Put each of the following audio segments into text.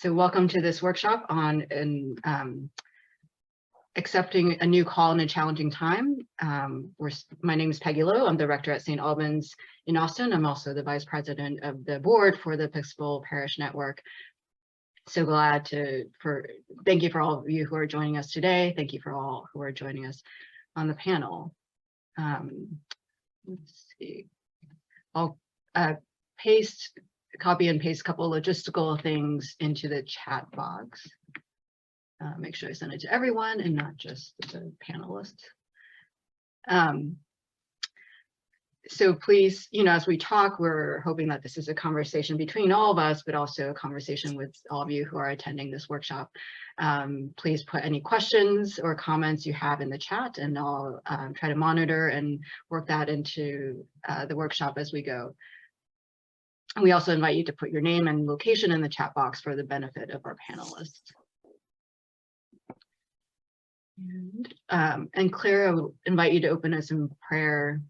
So welcome to this workshop on accepting a new call in a challenging time. My name is Peggy Lowe. I'm the rector at St. Albans in Austin. I'm also the vice president of the board for the Episcopal Parish Network. So glad thank you for all of you who are joining us today. Thank you for all who are joining us on the panel. Let's see. I'll copy and paste a couple of logistical things into the chat box. Make sure I send it to everyone and not just the panelists. So please, as we talk, we're hoping that this is a conversation between all of us, but also a conversation with all of you who are attending this workshop. Please put any questions or comments you have in the chat, and I'll try to monitor and work that into the workshop as we go. And we also invite you to put your name and location in the chat box for the benefit of our panelists. And Claire, I will invite you to open us in prayer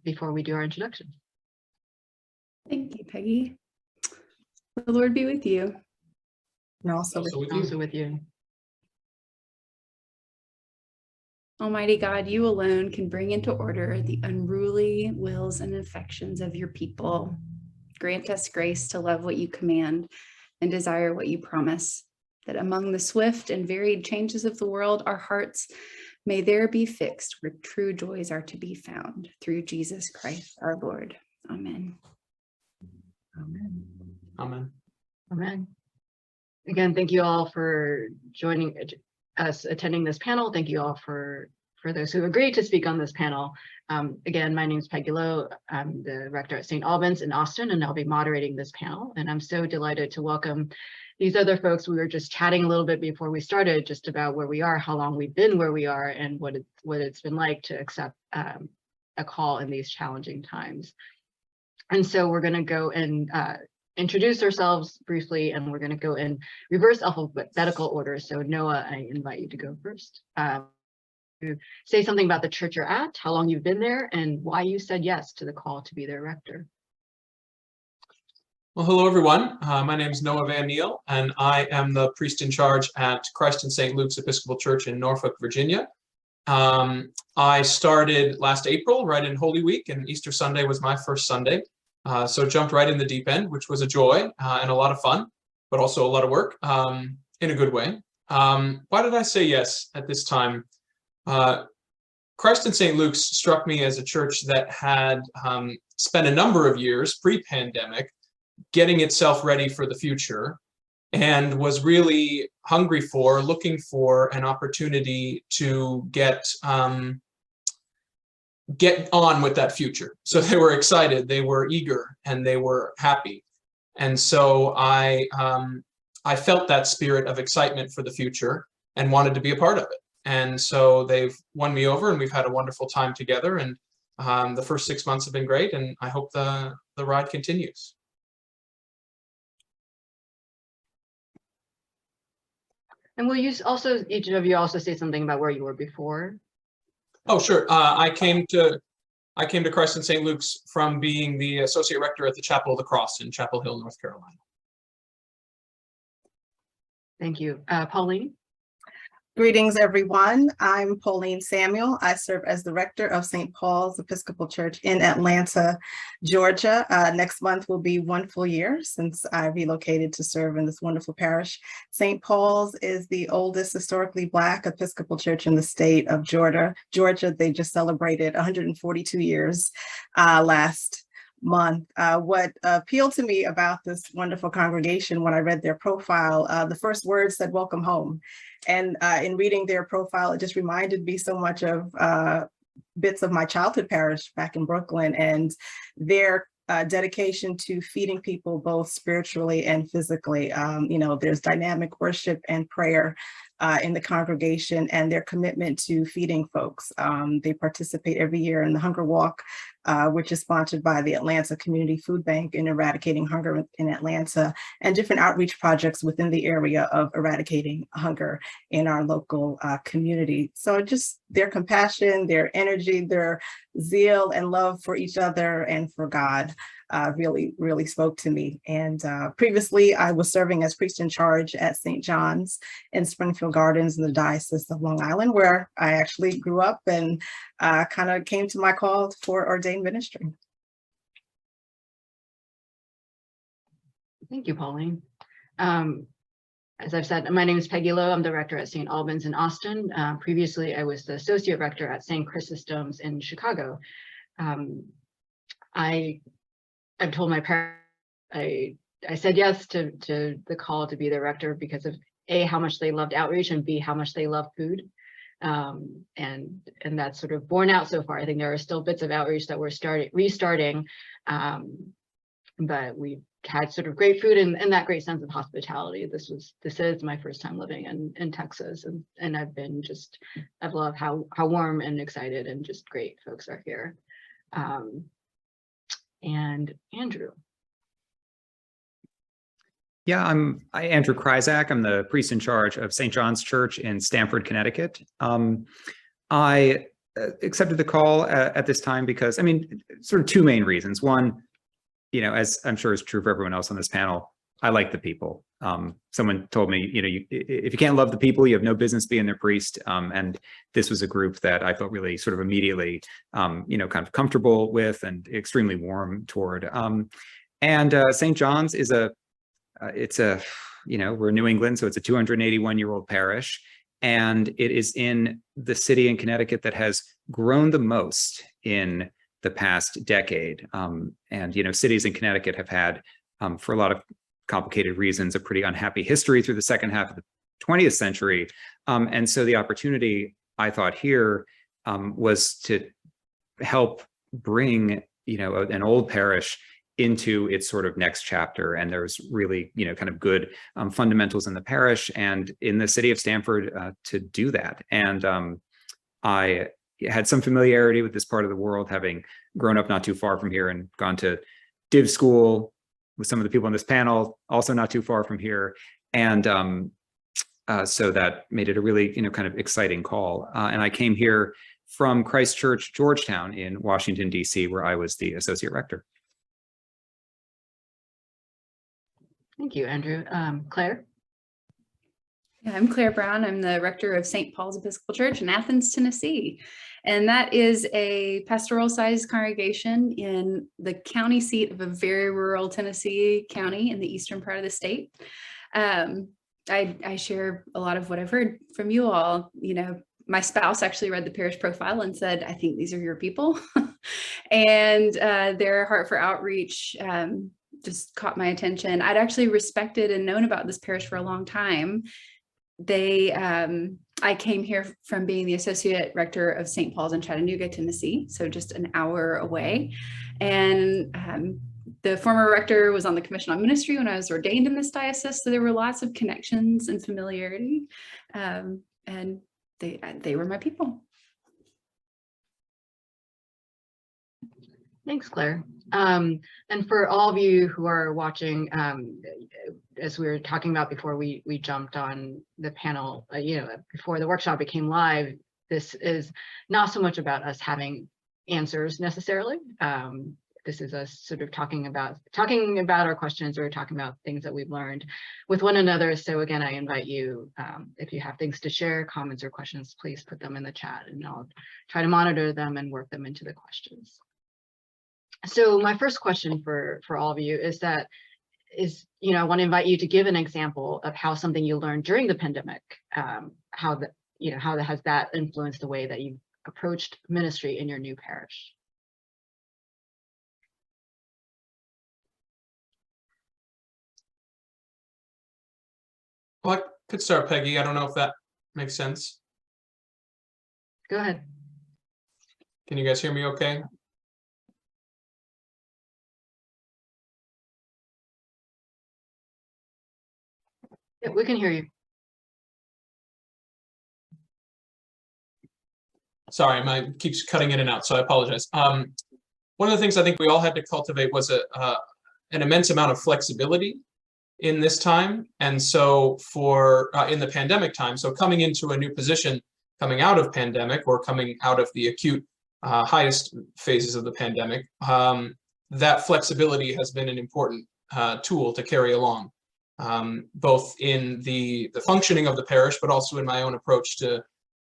before we do our introduction. Thank you, Peggy. The Lord be with you. And also with you. Almighty God, you alone can bring into order the unruly wills and affections of your people. Grant us grace to love what you command and desire what you promise, that among the swift and varied changes of the world, our hearts may there be fixed where true joys are to be found, through Jesus Christ our Lord. Amen. Amen. Amen. Amen. Again, thank you all for joining us, attending this panel. Thank you all for those who agreed to speak on this panel. Again, my name is Peggy Lowe. I'm the rector at St. Albans in Austin, and I'll be moderating this panel. And I'm so delighted to welcome these other folks. We were just chatting a little bit before we started just about where we are, how long we've been where we are, and what it's been like to accept a call in these challenging times. And so we're going to go and introduce ourselves briefly, and we're going to go in reverse alphabetical order. So Noah, I invite you to go first. To say something about the church you're at, how long you've been there, and why you said yes to the call to be their rector. Well, hello, everyone. My name is Noah Van Neal, and I am the priest in charge at Christ and St. Luke's Episcopal Church in Norfolk, Virginia. I started last April, right in Holy Week, and Easter Sunday was my first Sunday. So jumped right in the deep end, which was a joy and a lot of fun, but also a lot of work in a good way. Why did I say yes at this time? Christ and St. Luke's struck me as a church that had spent a number of years pre-pandemic getting itself ready for the future, and was really looking for an opportunity to get on with that future. So they were excited, they were eager, and they were happy. And so I felt that spirit of excitement for the future and wanted to be a part of it. And so they've won me over, and we've had a wonderful time together. And the first 6 months have been great, and I hope the ride continues. And will you also, each of you also say something about where you were before? Oh, sure. I came to Christ and St. Luke's from being the associate rector at the Chapel of the Cross in Chapel Hill, North Carolina. Thank you. Pauline? Greetings, everyone. I'm Pauline Samuel. I serve as the rector of St. Paul's Episcopal Church in Atlanta, Georgia. Next month will be 1 full year since I relocated to serve in this wonderful parish. St. Paul's is the oldest historically Black Episcopal church in the state of Georgia. They just celebrated 142 years last month. What appealed to me about this wonderful congregation when I read their profile, the first word said, "Welcome home." And in reading their profile, it just reminded me so much of bits of my childhood parish back in Brooklyn, and their dedication to feeding people both spiritually and physically. There's dynamic worship and prayer in the congregation, and their commitment to feeding folks. They participate every year in the Hunger Walk, which is sponsored by the Atlanta Community Food Bank in eradicating hunger in Atlanta, and different outreach projects within the area of eradicating hunger in our local community. So just their compassion, their energy, their zeal and love for each other and for God really spoke to me. And previously, I was serving as priest in charge at St. John's in Springfield Gardens in the Diocese of Long Island, where I actually grew up and kind of came to my call for ordained ministry. Thank you, Pauline. As I've said, my name is Peggy Lowe. I'm the rector at St. Albans in Austin. Previously, I was the associate rector at St. Chrysostom's in Chicago. I've told my parents, I said yes to the call to be the rector because of A, how much they loved outreach, and B, how much they love food. And that's sort of borne out so far. I think there are still bits of outreach that we're restarting, but we've had sort of great food and that great sense of hospitality. This is my first time living in Texas, and I've loved how warm and excited and just great folks are here. And Andrew. Yeah, I'm Andrew Kryzak. I'm the priest in charge of St. John's Church in Stamford, Connecticut. I accepted the call at this time because, I mean, sort of two main reasons. One, you know, as I'm sure is true for everyone else on this panel, I like the people. Someone told me, you know, if you can't love the people, you have no business being their priest. And this was a group that I felt really sort of immediately, you know, kind of comfortable with and extremely warm toward. St. John's is you know, we're in New England, so it's a 281-year-old parish. And it is in the city in Connecticut that has grown the most in the past decade. And, you know, cities in Connecticut have had, for a lot of complicated reasons, a pretty unhappy history through the second half of the 20th century. And so the opportunity, I thought here, was to help bring, you know, an old parish into its sort of next chapter. And there's really, you know, kind of good fundamentals in the parish and in the city of Stamford to do that. And I had some familiarity with this part of the world, having grown up not too far from here and gone to div school with some of the people on this panel, also not too far from here. And so that made it a really, you know, kind of exciting call. And I came here from Christ Church, Georgetown in Washington, D.C., where I was the associate rector. Thank you, Andrew. Claire? Yeah, I'm Claire Brown. I'm the rector of St. Paul's Episcopal Church in Athens, Tennessee. And that is a pastoral sized congregation in the county seat of a very rural Tennessee county in the eastern part of the state. I share a lot of what I've heard from you all. You know, my spouse actually read the parish profile and said, I think these are your people. And their heart for outreach just caught my attention. I'd actually respected and known about this parish for a long time. I came here from being the associate rector of St. Paul's in Chattanooga, Tennessee, so just an hour away. And the former rector was on the Commission on Ministry when I was ordained in this diocese, so there were lots of connections and familiarity, and they were my people. Thanks, Claire. And for all of you who are watching, as we were talking about before we jumped on the panel, you know, before the workshop became live, this is not so much about us having answers necessarily. This is us sort of talking about our questions or talking about things that we've learned with one another. So again, I invite you, if you have things to share, comments or questions, please put them in the chat and I'll try to monitor them and work them into the questions. So my first question for all of you is, you know, I want to invite you to give an example of how something you learned during the pandemic, how has that influenced the way that you approached ministry in your new parish? Well, I could start, Peggy. I don't know if that makes sense. Go ahead. Can you guys hear me okay? Yeah, we can hear you. Sorry, mine keeps cutting in and out, so I apologize. One of the things I think we all had to cultivate was an immense amount of flexibility in this time. And so for in the pandemic time, so coming into a new position, coming out of pandemic or coming out of the acute highest phases of the pandemic, that flexibility has been an important tool to carry along, both in the functioning of the parish, but also in my own approach to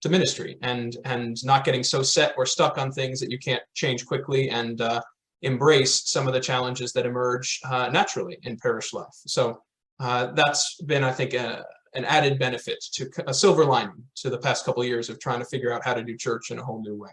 ministry, and not getting so set or stuck on things that you can't change quickly, and embrace some of the challenges that emerge naturally in parish life. So that's been, I think, an added benefit, to a silver lining to the past couple of years of trying to figure out how to do church in a whole new way.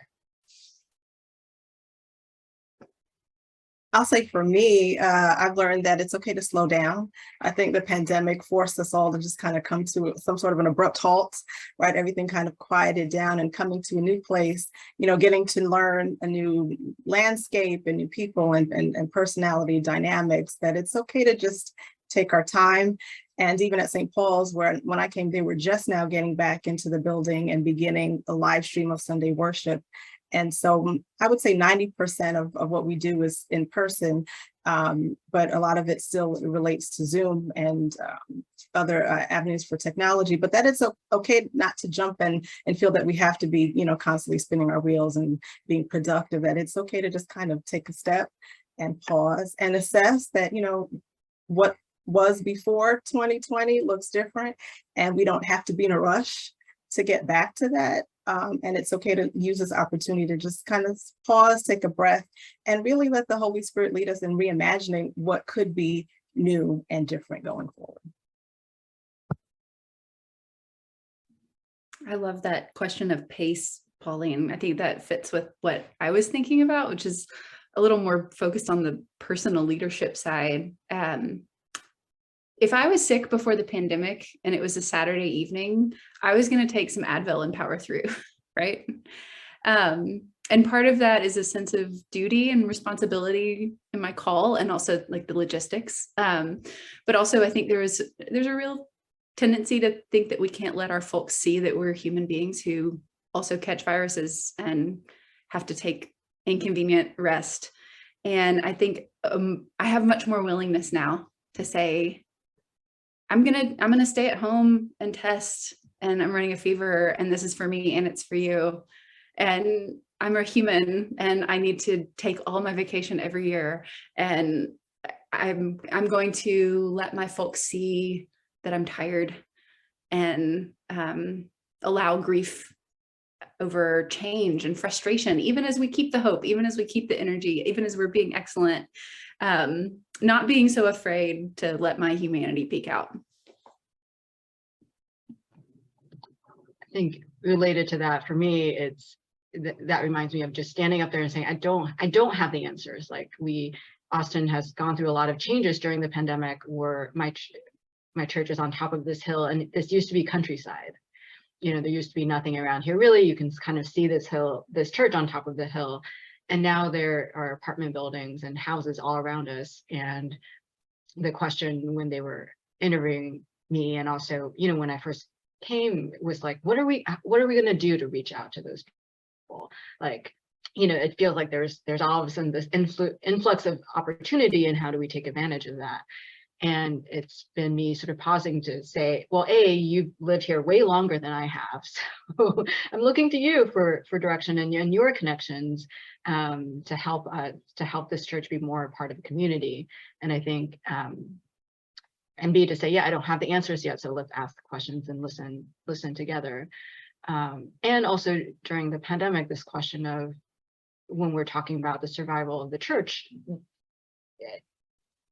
I'll say for me, I've learned that it's okay to slow down. I think the pandemic forced us all to just kind of come to some sort of an abrupt halt, right? Everything kind of quieted down, and coming to a new place, getting to learn a new landscape and new people and personality dynamics, that it's okay to just take our time. And even at St. Paul's, when I came, they were just now getting back into the building and beginning a live stream of Sunday worship. And so I would say 90% of what we do is in person, but a lot of it still relates to Zoom and other avenues for technology. But that it's okay not to jump in and feel that we have to be, constantly spinning our wheels and being productive, that it's okay to just kind of take a step and pause and assess that, what was before 2020 looks different, and we don't have to be in a rush to get back to that. And it's okay to use this opportunity to just kind of pause, take a breath, and really let the Holy Spirit lead us in reimagining what could be new and different going forward. I love that question of pace, Pauline. I think that fits with what I was thinking about, which is a little more focused on the personal leadership side. If I was sick before the pandemic and it was a Saturday evening, I was going to take some Advil and power through, right? And part of that is a sense of duty and responsibility in my call, and also like the logistics. But also I think there's a real tendency to think that we can't let our folks see that we're human beings who also catch viruses and have to take inconvenient rest. And I think I have much more willingness now to say, I'm gonna stay at home and test, and I'm running a fever, and this is for me and it's for you. And I'm a human, and I need to take all my vacation every year. And I'm going to let my folks see that I'm tired, and allow grief over change and frustration, even as we keep the hope, even as we keep the energy, even as we're being excellent. Not being so afraid to let my humanity peek out. I think related to that, for me, it's that reminds me of just standing up there and saying, I don't have the answers. Like Austin has gone through a lot of changes during the pandemic, where my church is on top of this hill, and this used to be countryside. There used to be nothing around here really. You can kind of see this church on top of the hill. And now there are apartment buildings and houses all around us. And the question when they were interviewing me, and also, when I first came, was like, what are we going to do to reach out to those people? Like, it feels like there's all of a sudden this influx of opportunity, and how do we take advantage of that? And it's been me sort of pausing to say, well, you've lived here way longer than I have. So I'm looking to you for direction and your connections to help this church be more a part of the community. And I think, and B, to say, I don't have the answers yet, so let's ask the questions and listen together. And also during the pandemic, this question of, when we're talking about the survival of the church,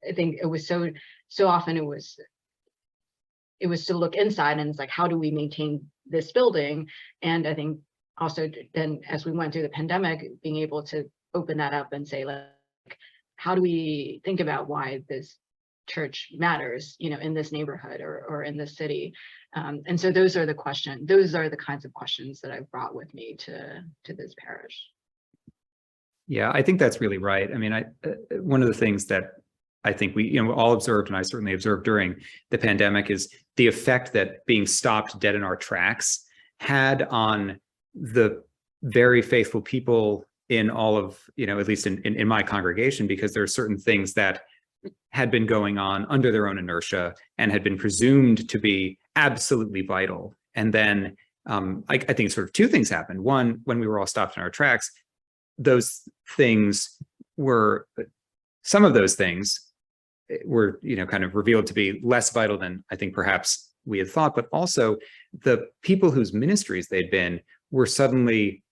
I think it was so often it was to look inside, and it's like, how do we maintain this building? And I think also then, as we went through the pandemic, being able to open that up and say, like, how do we think about why this church matters, in this neighborhood or in this city? And so those are the kinds of questions that I've brought with me to this parish. Yeah, I think that's really right. I mean, one of the things that I think we all observed, and I certainly observed during the pandemic, is the effect that being stopped dead in our tracks had on the very faithful people in all of, at least in my congregation, because there are certain things that had been going on under their own inertia and had been presumed to be absolutely vital. And then I think sort of two things happened. One, when we were all stopped in our tracks, those things were some of those things were, kind of revealed to be less vital than I think perhaps we had thought, but also the people whose ministries they'd been were suddenly,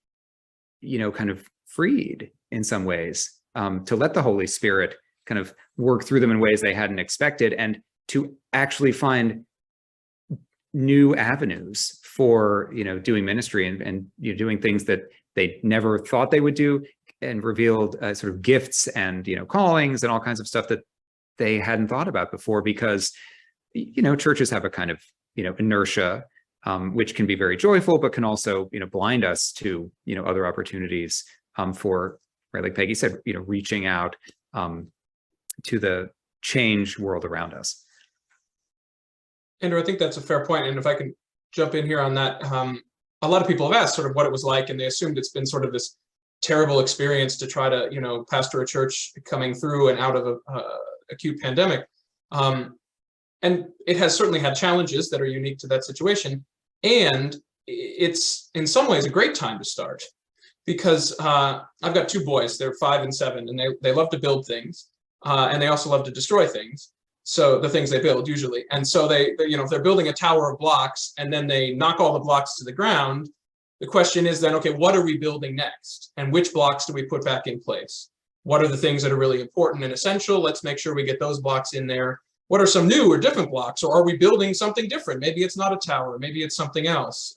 kind of freed in some ways, to let the Holy Spirit kind of work through them in ways they hadn't expected, and to actually find new avenues for, doing ministry and doing things that they never thought they would do, and revealed sort of gifts and, callings and all kinds of stuff that they hadn't thought about before, because, churches have a kind of, inertia, which can be very joyful, but can also, blind us to, other opportunities for, right, like Peggy said, reaching out to the changed world around us. Andrew, I think that's a fair point. And if I can jump in here on that, a lot of people have asked sort of what it was like, and they assumed it's been sort of this terrible experience to try to, pastor a church coming through and out of a acute pandemic. And it has certainly had challenges that are unique to that situation. And it's in some ways a great time to start, because I've got two boys, they're 5 and 7, and they love to build things. And they also love to destroy things. So the things they build usually. And so they if they're building a tower of blocks and then they knock all the blocks to the ground, the question is then, okay, what are we building next? And which blocks do we put back in place? What are the things that are really important and essential? Let's make sure we get those blocks in there. What are some new or different blocks? Or are we building something different? Maybe it's not a tower, maybe it's something else.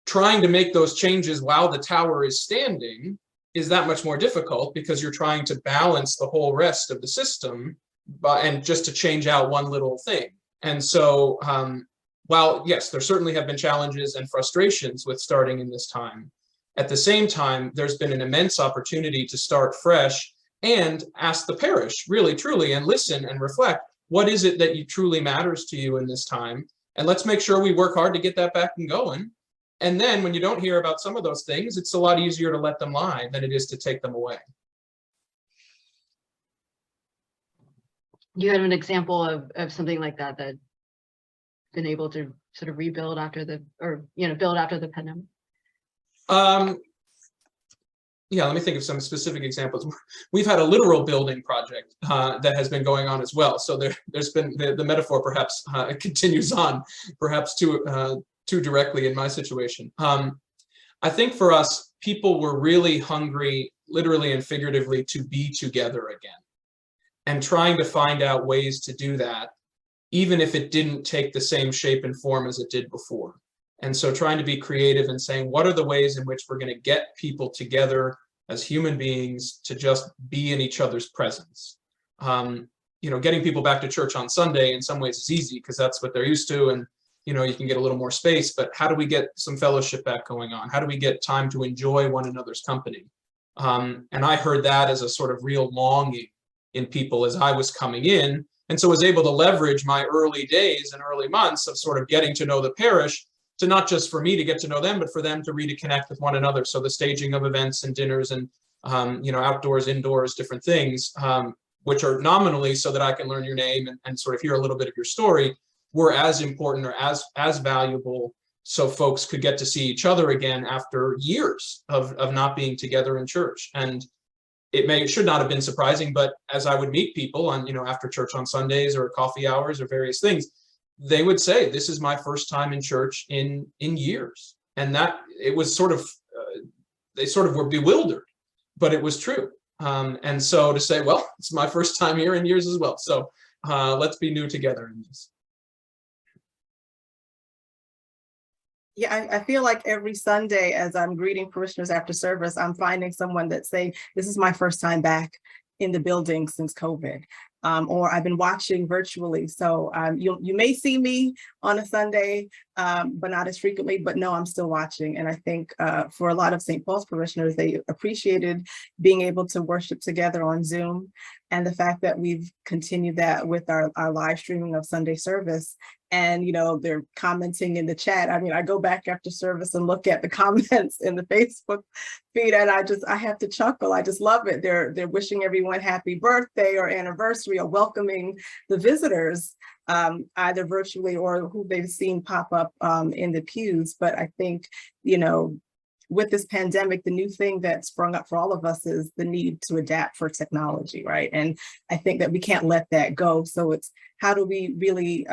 Trying to make those changes while the tower is standing is that much more difficult, because you're trying to balance the whole rest of the system, and just to change out one little thing. And so while yes, there certainly have been challenges and frustrations with starting in this time, at the same time, there's been an immense opportunity to start fresh and ask the parish really, truly, and listen and reflect, what is it that truly matters to you in this time? And let's make sure we work hard to get that back and going. And then when you don't hear about some of those things, it's a lot easier to let them lie than it is to take them away. You have an example of something like that been able to sort of rebuild after build after the pandemic? Yeah, let me think of some specific examples. We've had a literal building project that has been going on as well. So there's been the metaphor perhaps continues on, perhaps too directly in my situation. I think for us, people were really hungry, literally and figuratively, to be together again, and trying to find out ways to do that, even if it didn't take the same shape and form as it did before. And so trying to be creative and saying, what are the ways in which we're going to get people together as human beings to just be in each other's presence? Getting people back to church on Sunday in some ways is easy because that's what they're used to, and you can get a little more space, but how do we get some fellowship back going on? How do we get time to enjoy one another's company? And I heard that as a sort of real longing in people as I was coming in, and so was able to leverage my early days and early months of sort of getting to know the parish, to not just for me to get to know them, but for them to really connect with one another. So the staging of events and dinners and outdoors, indoors, different things, which are nominally so that I can learn your name and sort of hear a little bit of your story, were as important or as valuable, so folks could get to see each other again after years of not being together in church. And it should not have been surprising, but as I would meet people on, after church on Sundays or coffee hours or various things, they would say, this is my first time in church in years. And that it was sort of, they sort of were bewildered, but it was true. And so to say, well, it's my first time here in years as well. So let's be new together in this. Yeah, I feel like every Sunday as I'm greeting parishioners after service, I'm finding someone that's saying, this is my first time back in the building since COVID. Or I've been watching virtually. So you may see me on a Sunday, but not as frequently, but no, I'm still watching. And I think for a lot of St. Paul's parishioners, they appreciated being able to worship together on Zoom. And the fact that we've continued that with our live streaming of Sunday service. And, they're commenting in the chat. I mean, I go back after service and look at the comments in the Facebook feed, and I have to chuckle. I just love it. They're wishing everyone happy birthday or anniversary, or welcoming the visitors, either virtually or who they've seen pop up in the pews. But I think, with this pandemic, the new thing that sprung up for all of us is the need to adapt for technology, right? And I think that we can't let that go. So it's how do we really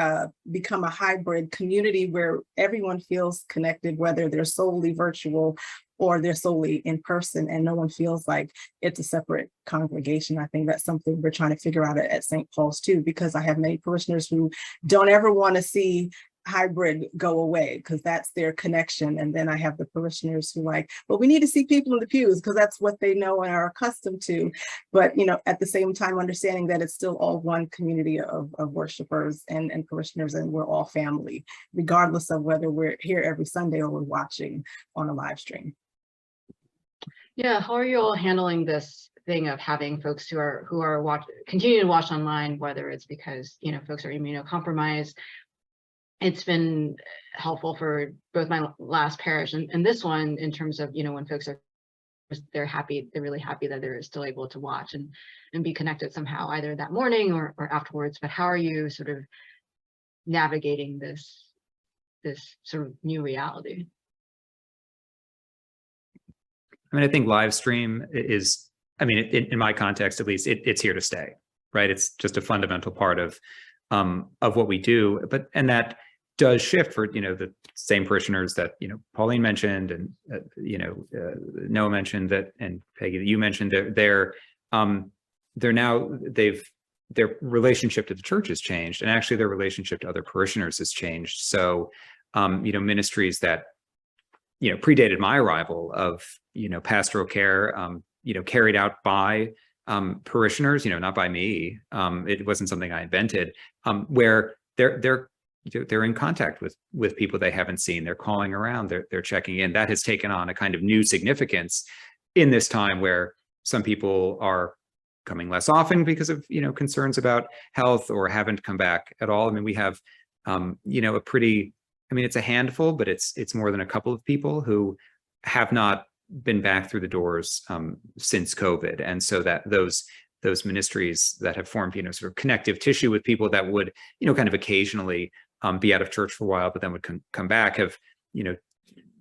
become a hybrid community where everyone feels connected, whether they're solely virtual or they're solely in person, and no one feels like it's a separate congregation. I think that's something we're trying to figure out at St. Paul's too, because I have many parishioners who don't ever want to see hybrid go away because that's their connection. And then I have the parishioners who like, well, we need to see people in the pews because that's what they know and are accustomed to. But, at the same time, understanding that it's still all one community of worshipers and parishioners, and we're all family, regardless of whether we're here every Sunday or we're watching on a live stream. Yeah, how are you all handling this thing of having folks who are continue to watch online, whether it's because folks are immunocompromised? It's been helpful for both my last parish and this one in terms of when folks are they're really happy that they're still able to watch and be connected somehow, either that morning or afterwards. But how are you sort of navigating this sort of new reality? I think live stream is, in my context, at least, it's here to stay, right? It's just a fundamental part of what we do, and that does shift for, the same parishioners that, Pauline mentioned and, Noah mentioned that, and Peggy, that you mentioned, their relationship to the church has changed, and actually their relationship to other parishioners has changed. So, ministries that, predated my arrival of, pastoral care, carried out by parishioners, not by me. It wasn't something I invented, where they're in contact with people they haven't seen. They're calling around, they're checking in. That has taken on a kind of new significance in this time where some people are coming less often because of, concerns about health, or haven't come back at all. We have, a pretty, it's a handful, but it's more than a couple of people who have not been back through the doors since COVID. And so that those ministries that have formed, sort of connective tissue with people that would, kind of occasionally be out of church for a while, but then would come back, have,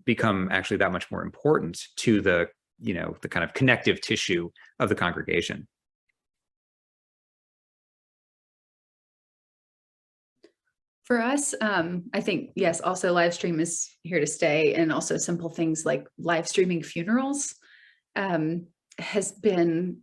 become actually that much more important to the, the kind of connective tissue of the congregation. For us, I think, yes, also live stream is here to stay, and also simple things like live streaming funerals has been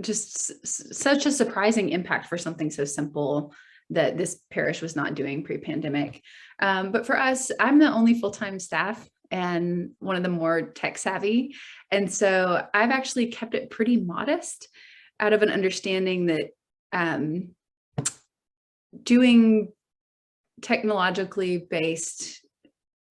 just such a surprising impact for something so simple that this parish was not doing pre-pandemic. But for us, I'm the only full-time staff and one of the more tech savvy. And so I've actually kept it pretty modest out of an understanding that doing technologically based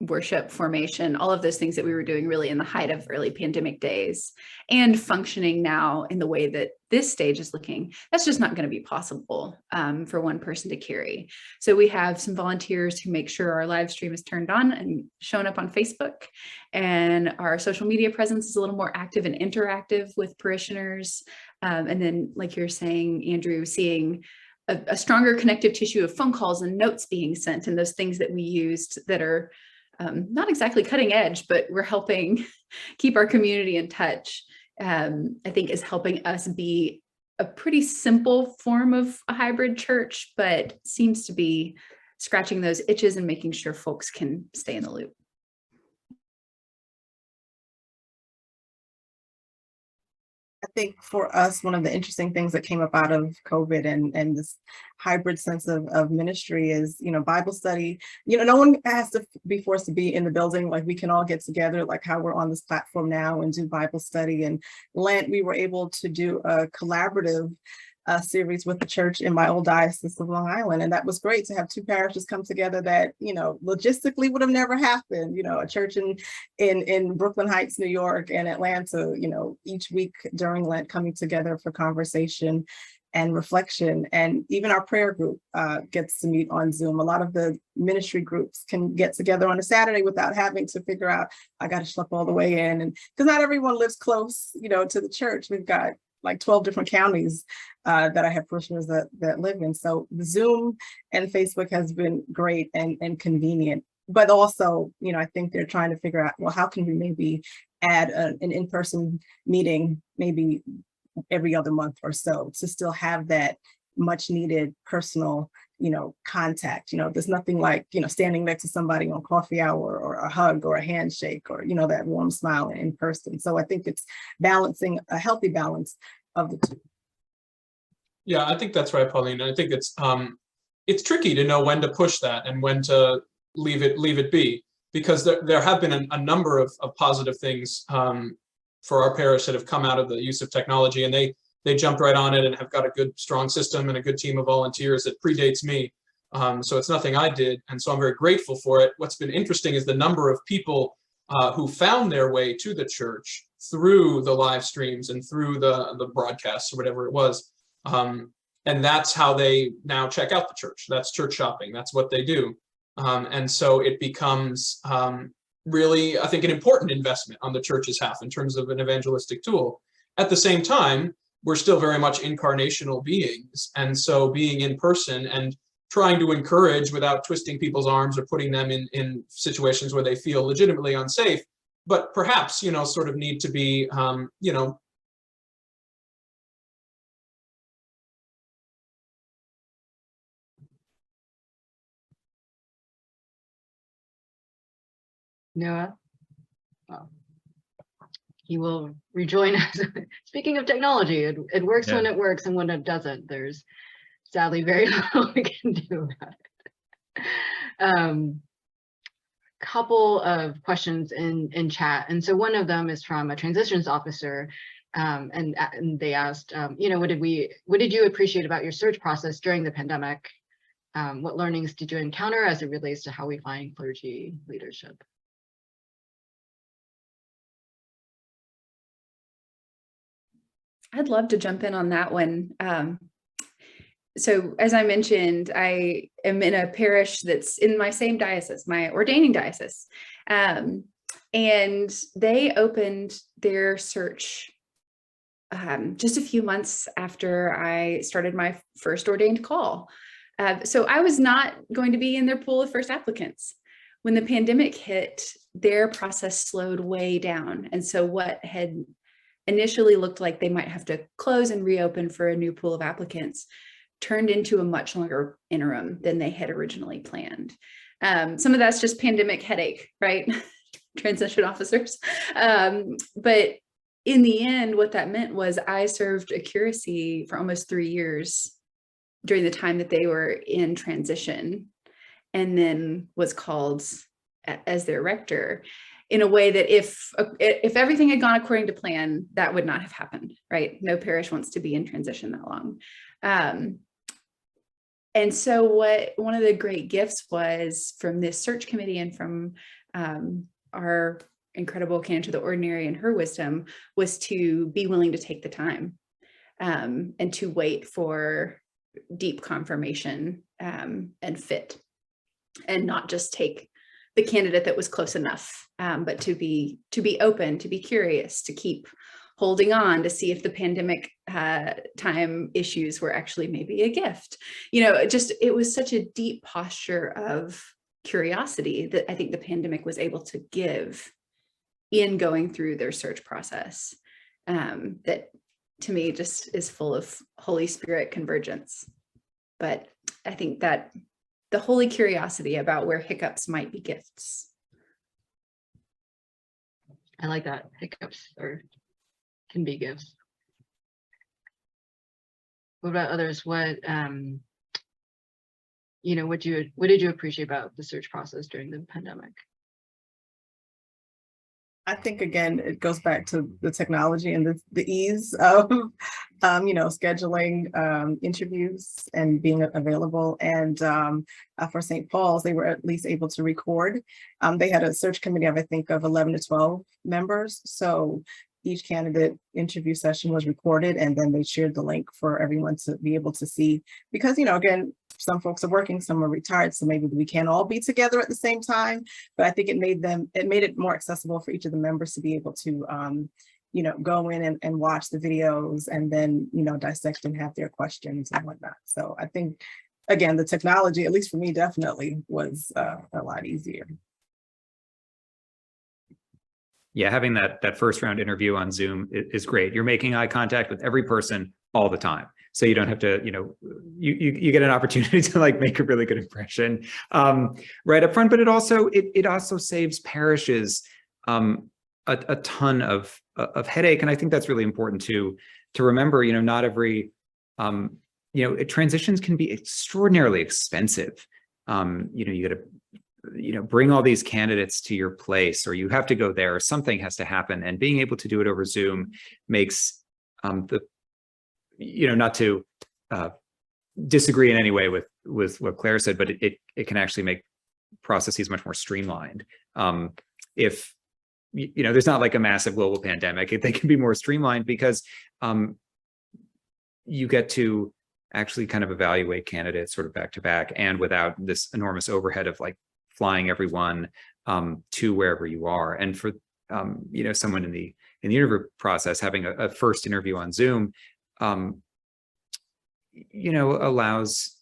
worship formation, all of those things that we were doing really in the height of early pandemic days, and functioning now in the way that this stage is looking, that's just not going to be possible for one person to carry. So we have some volunteers who make sure our live stream is turned on and shown up on Facebook, and our social media presence is a little more active and interactive with parishioners. And then, like you're saying, Andrew, seeing a stronger connective tissue of phone calls and notes being sent, and those things that we used that are not exactly cutting edge, but we're helping keep our community in touch, I think is helping us be a pretty simple form of a hybrid church, but seems to be scratching those itches and making sure folks can stay in the loop. I think for us, one of the interesting things that came up out of COVID and this hybrid sense of ministry is, Bible study. No one has to be forced to be in the building. Like, we can all get together, like how we're on this platform now, and do Bible study. And Lent, we were able to do a collaborative series with the church in my old diocese of Long Island. And that was great to have two parishes come together that, logistically would have never happened. A church in Brooklyn Heights, New York, and Atlanta, each week during Lent coming together for conversation and reflection. And even our prayer group gets to meet on Zoom. A lot of the ministry groups can get together on a Saturday without having to figure out, I got to schlep all the way in. And because not everyone lives close, to the church. We've got like 12 different counties that I have parishioners that live in. So the Zoom and Facebook has been great and convenient. but also, you know, I think they're trying to figure out, well, how can we maybe add an in-person meeting maybe every other month or so to still have that much needed personal, you know, contact. You know, there's nothing like, you know, standing next to somebody on coffee hour or a hug or a handshake or, you know, that warm smile in person. So I think it's balancing a healthy balance of the two. Yeah, I think that's right, Pauline. I think it's tricky to know when to push that and when to leave it be, because there have been a number of positive things for our parish that have come out of the use of technology, and they jumped right on it and have got a good, strong system and a good team of volunteers that predates me. So it's nothing I did, and so I'm very grateful for it. What's been interesting is the number of people who found their way to the church through the live streams and through the broadcasts or whatever it was. And that's how they now check out the church. That's church shopping. That's what they do. And so it becomes really, I think, an important investment on the church's half in terms of an evangelistic tool. At the same time, we're still very much incarnational beings. And so being in person and trying to encourage without twisting people's arms or putting them in situations where they feel legitimately unsafe, but perhaps, you know, sort of need to be, you know, Noah? Well, he will rejoin us. Speaking of technology, it works when it works, and when it doesn't, there's sadly very little we can do about it. Couple of questions in chat, and so one of them is from a transitions officer, and they asked, you know, what did you appreciate about your search process during the pandemic? What learnings did you encounter as it relates to how we find clergy leadership? I'd love to jump in on that one. So as I mentioned, I am in a parish that's in my same diocese, my ordaining diocese. And they opened their search just a few months after I started my first ordained call. So I was not going to be in their pool of first applicants. When the pandemic hit, their process slowed way down. And so what had initially looked like they might have to close and reopen for a new pool of applicants turned into a much longer interim than they had originally planned. Some of that's just pandemic headache, right? Transition officers. But in the end, what that meant was I served a curacy for almost 3 years during the time that they were in transition, and then was called as their rector, in a way that if everything had gone according to plan, that would not have happened, right? No parish wants to be in transition that long. And so one of the great gifts was from this search committee and from our incredible Canon to the Ordinary and her wisdom was to be willing to take the time and to wait for deep confirmation and fit, and not just take the candidate that was close enough, but to be open, to be curious, to keep holding on, to see if the pandemic time issues were actually maybe a gift. You know, it was such a deep posture of curiosity that I think the pandemic was able to give in going through their search process, that to me just is full of Holy Spirit convergence. But I think that the holy curiosity about where hiccups might be gifts. I like that. Hiccups can be gifts. What about others? What you know, what did you appreciate about the search process during the pandemic? I think, again, it goes back to the technology and the ease of, you know, scheduling interviews and being available. And for St. Paul's, they were at least able to record. They had a search committee of, I think, of 11 to 12 members. So each candidate interview session was recorded, and then they shared the link for everyone to be able to see. Because, you know, again, some folks are working, some are retired, so maybe we can't all be together at the same time. But I think it made it more accessible for each of the members to be able to, you know, go in and watch the videos and then, you know, dissect and have their questions and whatnot. So I think again, the technology, at least for me, definitely was a lot easier. Yeah, having that first round interview on Zoom is great. You're making eye contact with every person all the time. So you don't have to, you get an opportunity to like make a really good impression right up front. But it also saves parishes a ton of headache. And I think that's really important to remember, not every, transitions can be extraordinarily expensive. You got to, bring all these candidates to your place, or you have to go there, or something has to happen. And being able to do it over Zoom makes not to disagree in any way with what Claire said, but it can actually make processes much more streamlined. If there's not like a massive global pandemic, they can be more streamlined because you get to actually kind of evaluate candidates sort of back to back, and without this enormous overhead of like flying everyone to wherever you are. And for someone in the interview process, having a first interview on Zoom allows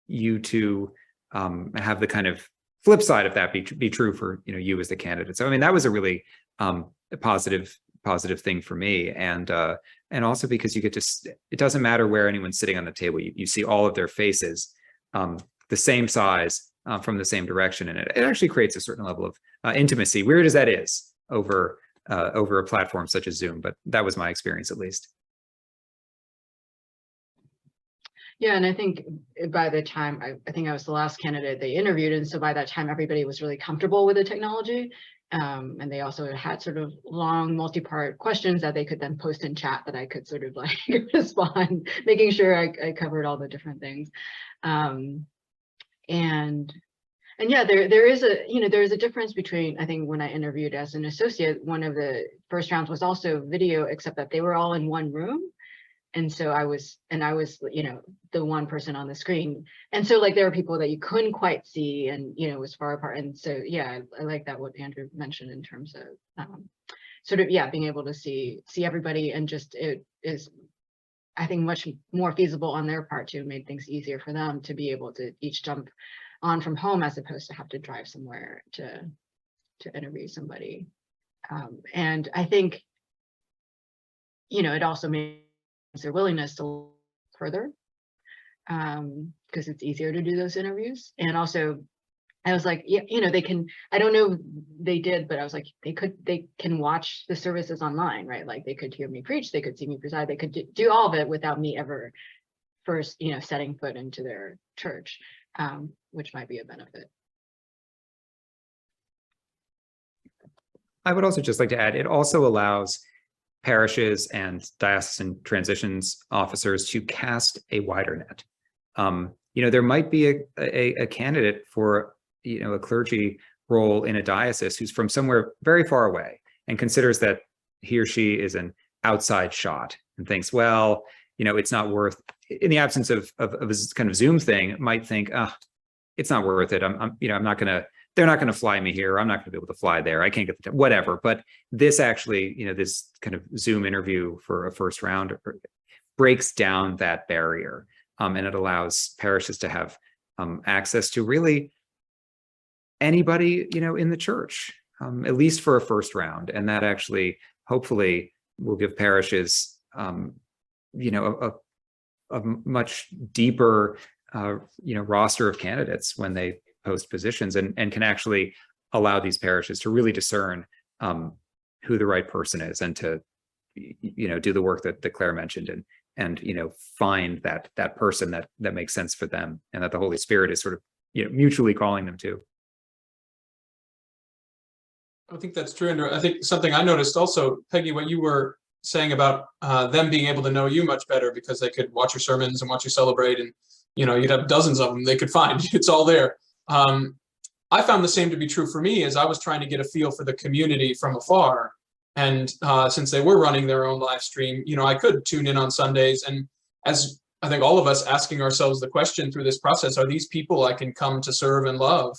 you to have the kind of flip side of that be true for you as the candidate. So I mean, that was a really positive thing for me, and also because you get to, it doesn't matter where anyone's sitting on the table, you see all of their faces the same size from the same direction, and it actually creates a certain level of intimacy, weird as that is, over a platform such as Zoom. But that was my experience, at least. Yeah, and I think by the time, I think I was the last candidate they interviewed, and so by that time everybody was really comfortable with the technology, and they also had sort of long multi-part questions that they could then post in chat that I could sort of like respond, making sure I covered all the different things. And yeah, there is a difference between, I think when I interviewed as an associate, one of the first rounds was also video, except that they were all in one room. And so I was, the one person on the screen. And so like there were people that you couldn't quite see, and, it was far apart. And so, yeah, I like that what Andrew mentioned in terms of sort of, yeah, being able to see everybody, and just, it is, I think, much more feasible on their part to make things easier for them to be able to each jump on from home, as opposed to have to drive somewhere to interview somebody. And I think, it also makes their willingness to look further, because it's easier to do those interviews. And also I was like, yeah, they can, I don't know they did, but I was like, they can watch the services online, right? Like they could hear me preach, they could see me preside, they could do all of it without me ever first, setting foot into their church, which might be a benefit. I would also just like to add, it also allows parishes and diocesan transitions officers to cast a wider net. There might be a candidate for a clergy role in a diocese who's from somewhere very far away and considers that he or she is an outside shot and thinks, well, it's not worth, in the absence of this kind of Zoom thing, might think, it's not worth it. They're not going to fly me here. I'm not going to be able to fly there. I can't get the whatever. But this actually, this kind of Zoom interview for a first round breaks down that barrier, and it allows parishes to have access to really anybody, in the church, at least for a first round. And that actually, hopefully, will give parishes, a much deeper, roster of candidates when they post positions, and can actually allow these parishes to really discern who the right person is, and to do the work that Claire mentioned, and find that person that makes sense for them, and that the Holy Spirit is sort of mutually calling them to. I think that's true, Andrew. I think something I noticed also, Peggy, what you were saying about them being able to know you much better because they could watch your sermons and watch you celebrate, and you'd have dozens of them they could find. It's all there. I found the same to be true for me as I was trying to get a feel for the community from afar. And since they were running their own live stream, I could tune in on Sundays. And as I think all of us asking ourselves the question through this process, are these people I can come to serve and love?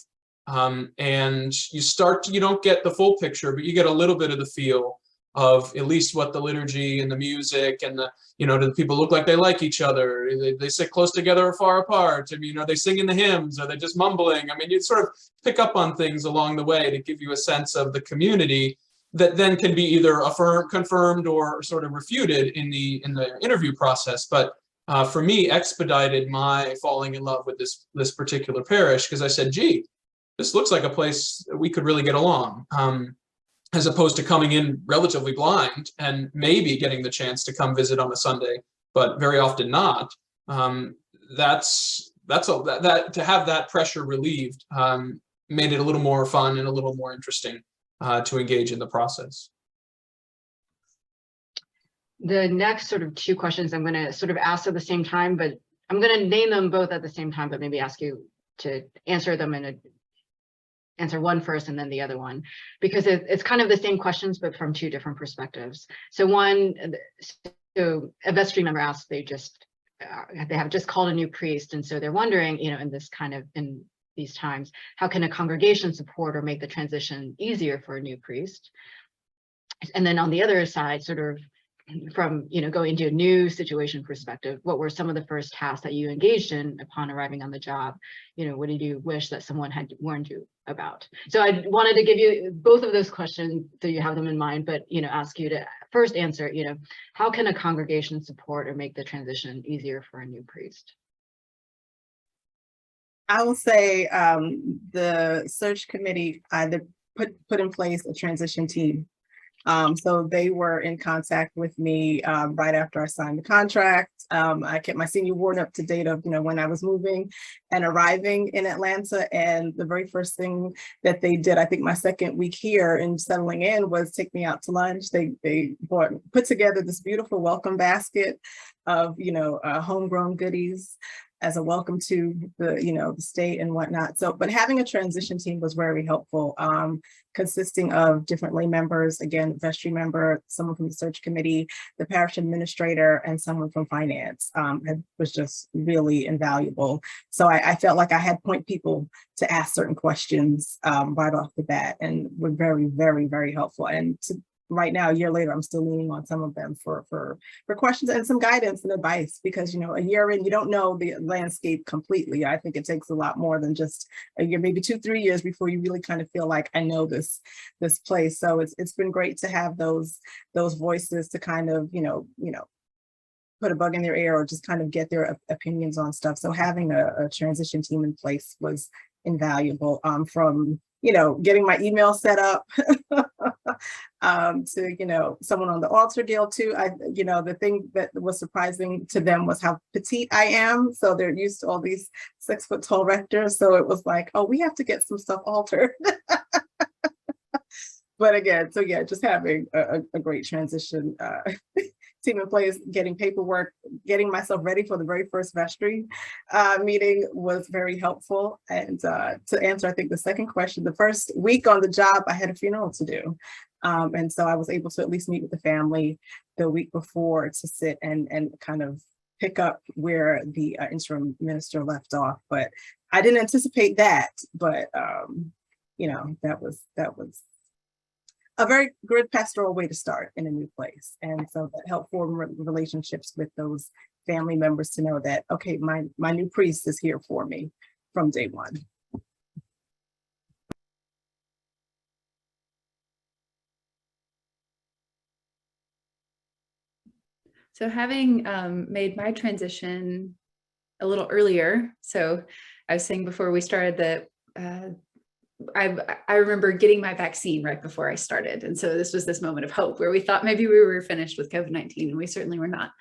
And you don't get the full picture, but you get a little bit of the feel. of at least what the liturgy and the music and the, you know, do the people look like they like each other? They sit close together or far apart? I mean, you know, they sing in the hymns? Are they just mumbling? I mean, you sort of pick up on things along the way to give you a sense of the community that then can be either confirmed or sort of refuted in the interview process. But for me, expedited my falling in love with this particular parish, because I said, gee, this looks like a place we could really get along, as opposed to coming in relatively blind and maybe getting the chance to come visit on a Sunday, but very often not. That to have that pressure relieved made it a little more fun and a little more interesting to engage in the process. The next sort of two questions I'm going to sort of ask at the same time, but I'm going to name them both at the same time, but maybe ask you to answer them in answer one first and then the other one, because it's kind of the same questions, but from two different perspectives. So so a vestry member asked, they have just called a new priest. And so they're wondering, you know, in these times, how can a congregation support or make the transition easier for a new priest? And then on the other side, sort of from, you know, going into a new situation perspective, what were some of the first tasks that you engaged in upon arriving on the job? You know, what did you wish that someone had warned you about? So I wanted to give you both of those questions so you have them in mind, but, you know, ask you to first answer, you know, how can a congregation support or make the transition easier for a new priest? I will say the search committee either put in place a transition team. So they were in contact with me right after I signed the contract. I kept my senior warden up to date of, you know, when I was moving and arriving in Atlanta. And the very first thing that they did, I think my second week here and settling in, was take me out to lunch. They put together this beautiful welcome basket of, you know, homegrown goodies as a welcome to the, you know, the state and whatnot. So, but having a transition team was very helpful, consisting of different lay members, again, vestry member, someone from the search committee, the parish administrator, and someone from finance. It was just really invaluable. So I felt like I had point people to ask certain questions right off the bat, and were very, very, very helpful. And right now, a year later, I'm still leaning on some of them for questions and some guidance and advice, because, you know, a year in, you don't know the landscape completely. I think it takes a lot more than just a year, maybe 2-3 years before you really kind of feel like, I know this place. So it's been great to have those voices to kind of, you know, put a bug in their ear or just kind of get their opinions on stuff. So having a transition team in place was invaluable, from, you know, getting my email set up to, you know, someone on the altar guild too. You know, the thing that was surprising to them was how petite I am. So they're used to all these 6-foot tall rectors. So it was like, oh, we have to get some stuff altered. But again, so yeah, just having a great transition team in place, getting paperwork, getting myself ready for the very first vestry meeting was very helpful. And to answer, I think, the second question, the first week on the job, I had a funeral to do. And so I was able to at least meet with the family the week before to sit and kind of pick up where the interim minister left off. But I didn't anticipate that, but you know, that was a very good pastoral way to start in a new place. And so that helped form relationships with those family members to know that, okay, my new priest is here for me from day one. So having made my transition a little earlier, so I was saying before we started that I remember getting my vaccine right before I started. And so this was this moment of hope where we thought maybe we were finished with COVID-19, and we certainly were not.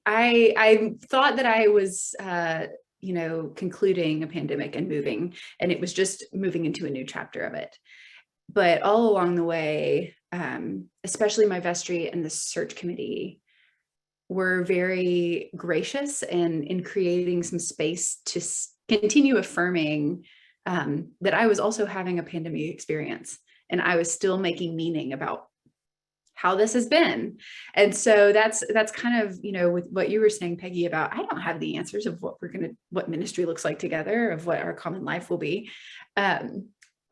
I thought that I was, you know, concluding a pandemic and moving, and it was just moving into a new chapter of it. But all along the way, especially my vestry and the search committee were very gracious in creating some space to continue affirming that I was also having a pandemic experience, and I was still making meaning about how this has been. And so that's kind of, you know, with what you were saying, Peggy, about I don't have the answers of what ministry looks like together, of what our common life will be.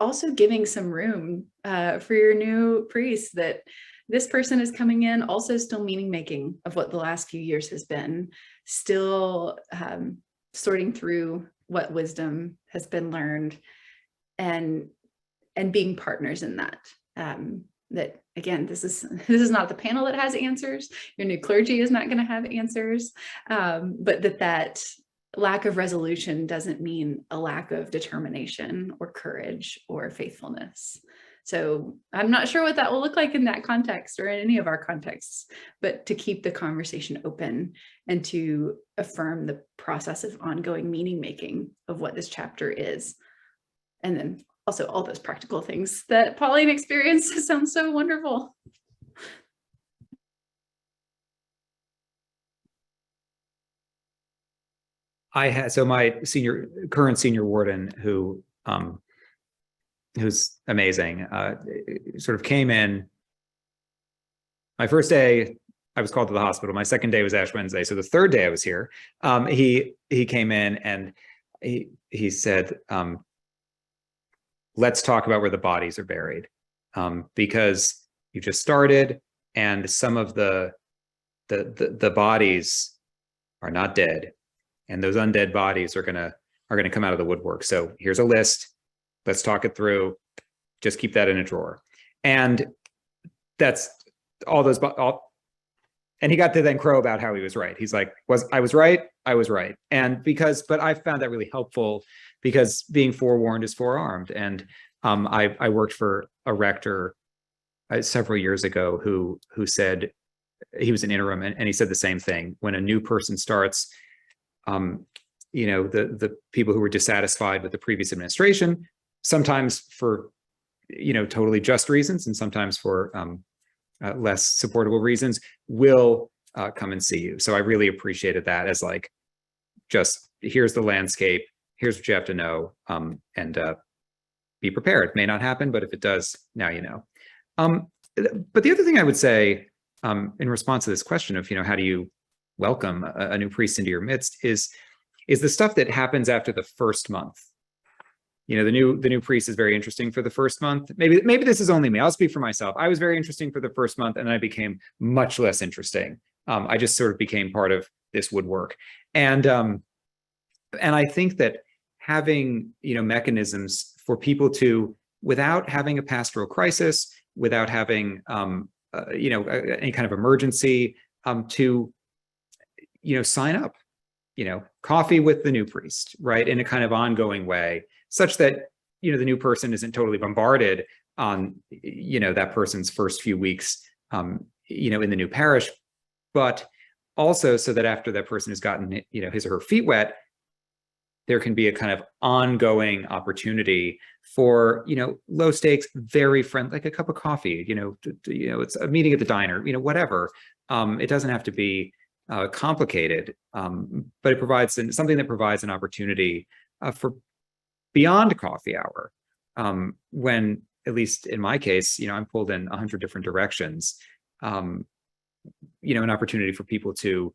also giving some room for your new priest, that this person is coming in also still meaning making of what the last few years has been, still sorting through what wisdom has been learned, and being partners in that. That again, this is not the panel that has answers. Your new clergy is not going to have answers, but that lack of resolution doesn't mean a lack of determination or courage or faithfulness. So I'm not sure what that will look like in that context or in any of our contexts, but to keep the conversation open and to affirm the process of ongoing meaning making of what this chapter is. And then also all those practical things that Pauline experienced sounds so wonderful. I had, so my current senior warden, who's amazing, sort of came in. My first day, I was called to the hospital. My second day was Ash Wednesday. So the third day I was here, he came in and he said, let's talk about where the bodies are buried, because you just started and some of the bodies are not dead, and those undead bodies are gonna come out of the woodwork. So here's a list. Let's talk it through. Just keep that in a drawer. And that's all those. And he got to then crow about how he was right. He's like, I was right. And but I found that really helpful, because being forewarned is forearmed. And I worked for a rector several years ago who said, he was an interim, and he said the same thing. When a new person starts, the people who were dissatisfied with the previous administration, sometimes for, totally just reasons, and sometimes for less supportable reasons, will come and see you. So I really appreciated that as like, just here's the landscape, here's what you have to know, and be prepared. It may not happen, but if it does, now you know. But the other thing I would say in response to this question of, how do you welcome a new priest into your midst is the stuff that happens after the first month. The new priest is very interesting for the first month. Maybe this is only me. I'll speak for myself. I was very interesting for the first month, and then I became much less interesting. I just sort of became part of this woodwork, and I think that having mechanisms for people to, without having a pastoral crisis, without having any kind of emergency, to sign up, coffee with the new priest, right, in a kind of ongoing way, such that the new person isn't totally bombarded on that person's first few weeks in the new parish, but also so that after that person has gotten his or her feet wet, there can be a kind of ongoing opportunity for low stakes, very friendly, like a cup of coffee, it's a meeting at the diner, whatever. It doesn't have to be complicated, but it provides something that provides an opportunity for beyond coffee hour, when, at least in my case, I'm pulled in 100 different directions, an opportunity for people to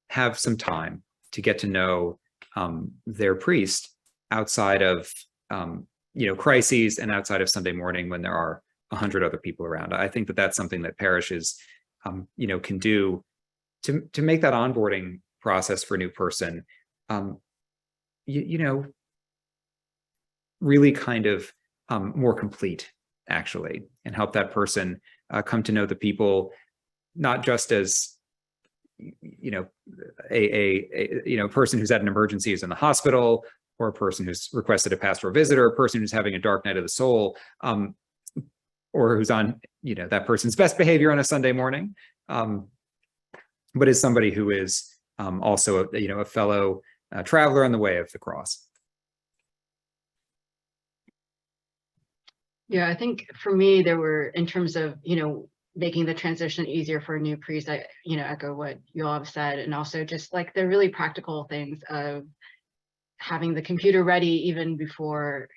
have some time to get to know their priest outside of crises, and outside of Sunday morning when there are 100 other people around. I think that that's something that parishes can do to make that onboarding process for a new person really kind of more complete, actually, and help that person come to know the people, not just as a person who's had an emergency, is in the hospital, or a person who's requested a pastoral visit, or a person who's having a dark night of the soul, or who's on that person's best behavior on a Sunday morning, but is somebody who is also a fellow traveler on the way of the cross. Yeah, I think for me, there were, in terms of, making the transition easier for a new priest, I, echo what you all have said, and also just like the really practical things of having the computer ready even before,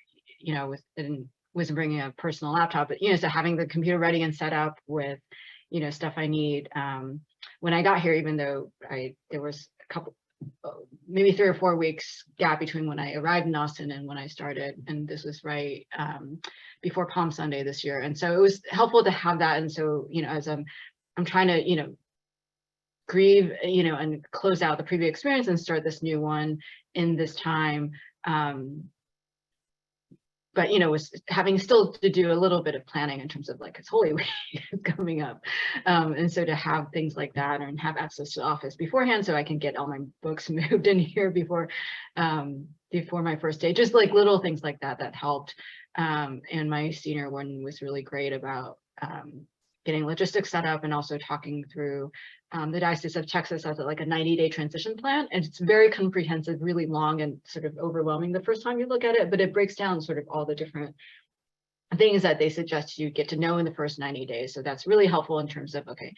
was bringing a personal laptop, but, so having the computer ready and set up with, stuff I need. When I got here, even though there was maybe 3 or 4 weeks gap between when I arrived in Austin and when I started. And this was right before Palm Sunday this year. And so it was helpful to have that. And so, as I'm trying to, grieve, and close out the previous experience and start this new one in this time. But, was having still to do a little bit of planning in terms of like, it's Holy Week is coming up. And so to have things like that and have access to the office beforehand so I can get all my books moved in here before my first day, just like little things like that helped. And my senior one was really great about getting logistics set up and also talking through the Diocese of Texas has like a 90-day transition plan, and it's very comprehensive, really long and sort of overwhelming the first time you look at it, but it breaks down sort of all the different things that they suggest you get to know in the first 90 days. So that's really helpful in terms of, okay,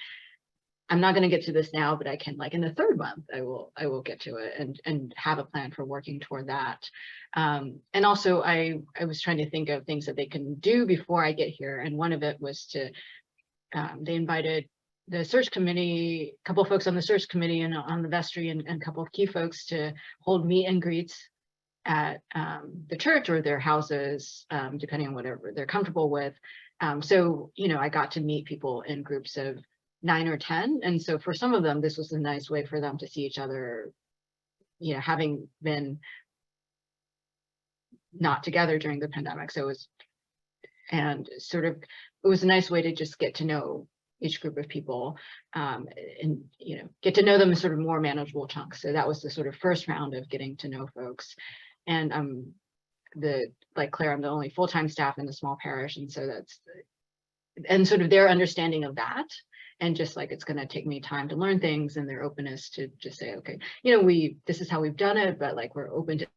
I'm not going to get to this now, but I can, like in the 3rd month, I will get to it and have a plan for working toward that. And also I was trying to think of things that they can do before I get here. And one of it was to, they invited the search committee, a couple of folks on the search committee and on the vestry and a couple of key folks to hold meet and greets at the church or their houses, depending on whatever they're comfortable with. So, I got to meet people in groups of 9 or 10. And so for some of them, this was a nice way for them to see each other, having been not together during the pandemic. So it was, and sort of, it was a nice way to just get to know each group of people and get to know them in sort of more manageable chunks. So that was the sort of first round of getting to know folks. And like Claire, I'm the only full-time staff in the small parish, and so that's and sort of their understanding of that, and just like it's going to take me time to learn things, and their openness to just say, okay, this is how we've done it, but like we're open to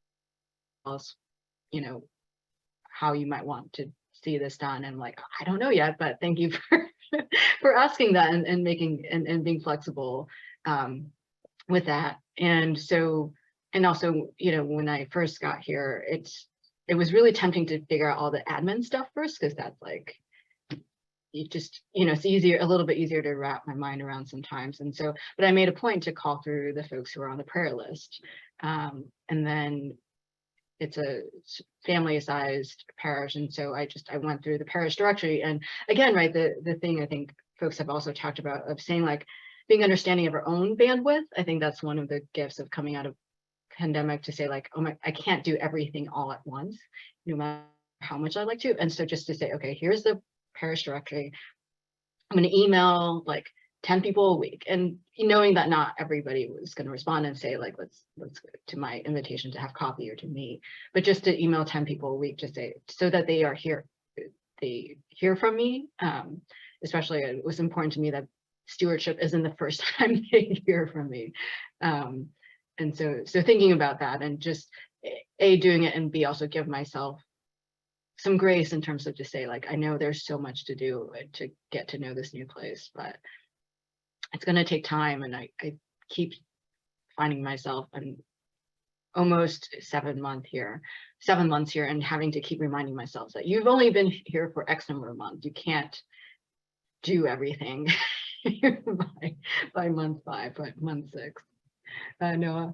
else, how you might want to see this done. And like, I don't know yet, but thank you for asking that and making and being flexible with that. And so, and also, when I first got here, it was really tempting to figure out all the admin stuff first, because that's like, you just, it's a little bit easier to wrap my mind around sometimes. And so, but I made a point to call through the folks who are on the prayer list. And then it's a family-sized parish. And so I went through the parish directory. And again, right, the thing I think folks have also talked about of saying like being understanding of our own bandwidth. I think that's one of the gifts of coming out of pandemic, to say like, oh my, I can't do everything all at once, no matter how much I'd like to. And so just to say, okay, here's the parish directory. I'm going to email like 10 people a week, and knowing that not everybody was going to respond and say like, let's to my invitation to have coffee or to meet, but just to email 10 people a week, just say, so that they are here, they hear from me. Especially it was important to me that stewardship isn't the first time they hear from me. And so thinking about that, and just A, doing it, and B, also give myself some grace in terms of just say like, I know there's so much to do to get to know this new place, but it's going to take time. And I keep finding myself in almost 7 months here and having to keep reminding myself that you've only been here for X number of months. You can't do everything by month 5, by month 6. Noah.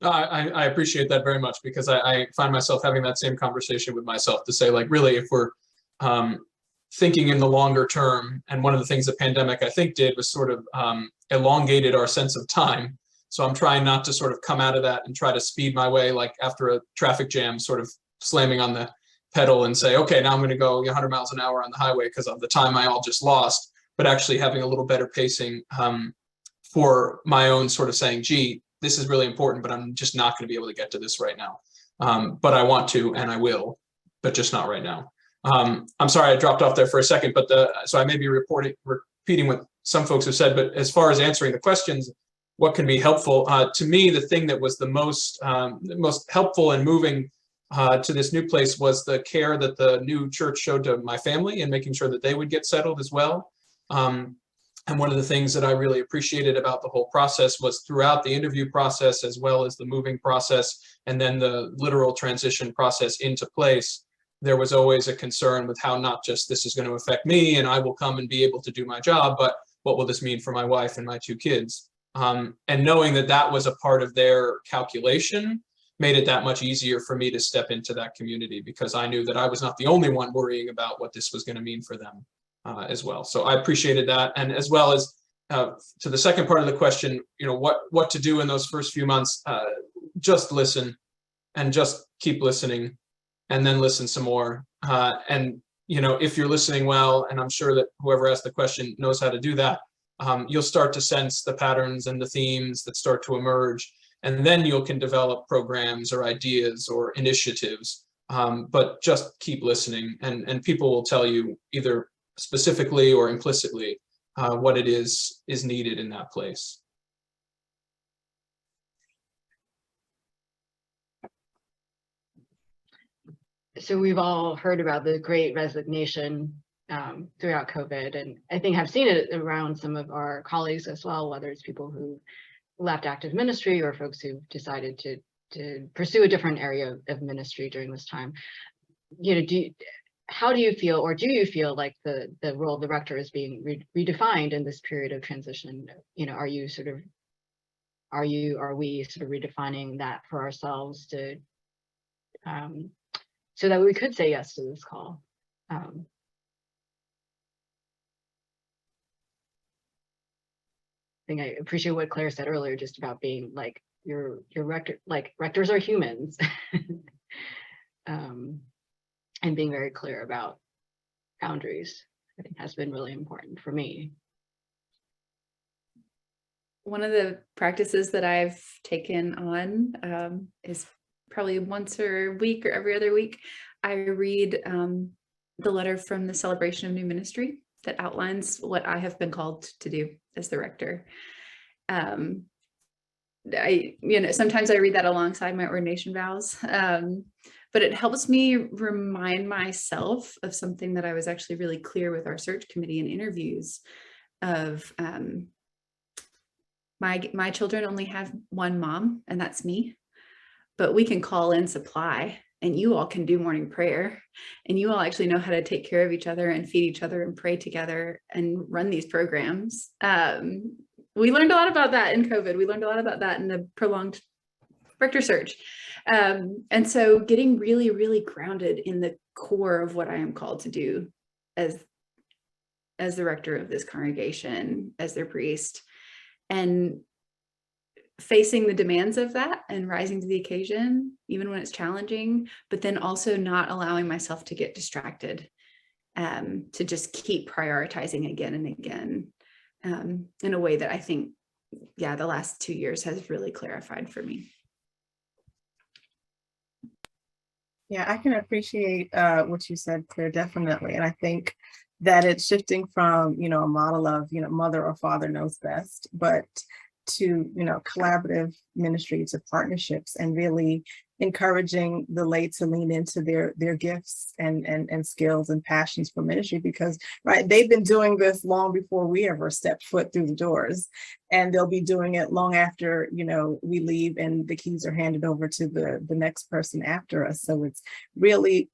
I appreciate that very much, because I find myself having that same conversation with myself to say like, really, if we're thinking in the longer term, and one of the things the pandemic I think did was sort of elongated our sense of time. So I'm trying not to sort of come out of that and try to speed my way, like after a traffic jam, sort of slamming on the pedal and say, okay, now I'm going to go 100 miles an hour on the highway because of the time I all just lost, but actually having a little better pacing for my own sort of saying, gee, this is really important, but I'm just not going to be able to get to this right now. But I want to, and I will, but just not right now. I'm sorry I dropped off there for a second, but so I may be repeating what some folks have said, but as far as answering the questions, what can be helpful? To me, the thing that was the most helpful and moving to this new place was the care that the new church showed to my family and making sure that they would get settled as well. And one of the things that I really appreciated about the whole process was throughout the interview process, as well as the moving process, and then the literal transition process into place, there was always a concern with how not just this is going to affect me and I will come and be able to do my job, but what will this mean for my wife and my 2 kids? And knowing that that was a part of their calculation made it that much easier for me to step into that community, because I knew that I was not the only one worrying about what this was going to mean for them as well. So I appreciated that. And as well as to the second part of the question, what to do in those first few months, just listen and just keep listening, and then listen some more. And if you're listening well, and I'm sure that whoever asked the question knows how to do that, you'll start to sense the patterns and the themes that start to emerge. And then you can develop programs or ideas or initiatives, but just keep listening, and people will tell you either specifically or implicitly what it is needed in that place. So we've all heard about the Great Resignation throughout COVID, and I think have seen it around some of our colleagues as well, whether it's people who left active ministry or folks who decided to pursue a different area of ministry during this time. How do you feel, or do you feel like the role of the rector is being redefined in this period of transition? Are we sort of redefining that for ourselves to so that we could say yes to this call? I think I appreciate what Claire said earlier, just about being like your rector, like rectors are humans, and being very clear about boundaries, I think has been really important for me. One of the practices that I've taken on is probably once a week or every other week, I read the letter from the Celebration of New Ministry that outlines what I have been called to do as the rector. Sometimes I read that alongside my ordination vows, but it helps me remind myself of something that I was actually really clear with our search committee in interviews of my children only have one mom, and that's me, but we can call in supply, and you all can do morning prayer, and you all actually know how to take care of each other and feed each other and pray together and run these programs. We learned a lot about that in COVID. We learned a lot about that in the prolonged rector search. And so getting really, really grounded in the core of what I am called to do as the rector of this congregation, as their priest, and facing the demands of that and rising to the occasion, even when it's challenging, but then also not allowing myself to get distracted, to just keep prioritizing again and again, in a way that I think, the last 2 years has really clarified for me. Yeah, I can appreciate what you said, Claire, definitely. And I think that it's shifting from, a model of, mother or father knows best, but to, collaborative ministry, to partnerships, and really encouraging the lay to lean into their gifts and skills and passions for ministry, because they've been doing this long before we ever stepped foot through the doors, and they'll be doing it long after we leave and the keys are handed over to the next person after us. So it's really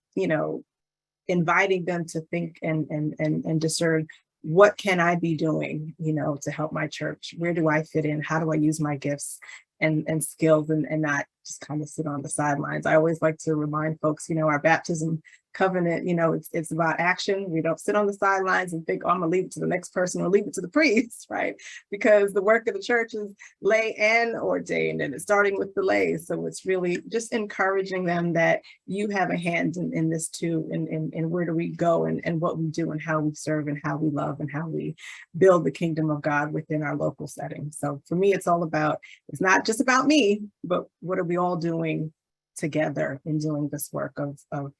inviting them to think and discern, what can I be doing to help my church? Where do I fit in? How do I use my gifts and skills, and not just kind of sit on the sidelines? I always like to remind folks, our baptism covenant, it's about action. We don't sit on the sidelines and think, oh, I'm gonna leave it to the next person or leave it to the priest, right? Because the work of the church is lay and ordained, and it's starting with the lay. So it's really just encouraging them that you have a hand in this too, and where do we go, and what we do, and how we serve, and how we love, and how we build the kingdom of God within our local setting. So for me, it's all about, it's not just about me, but what are we all doing together in doing this work of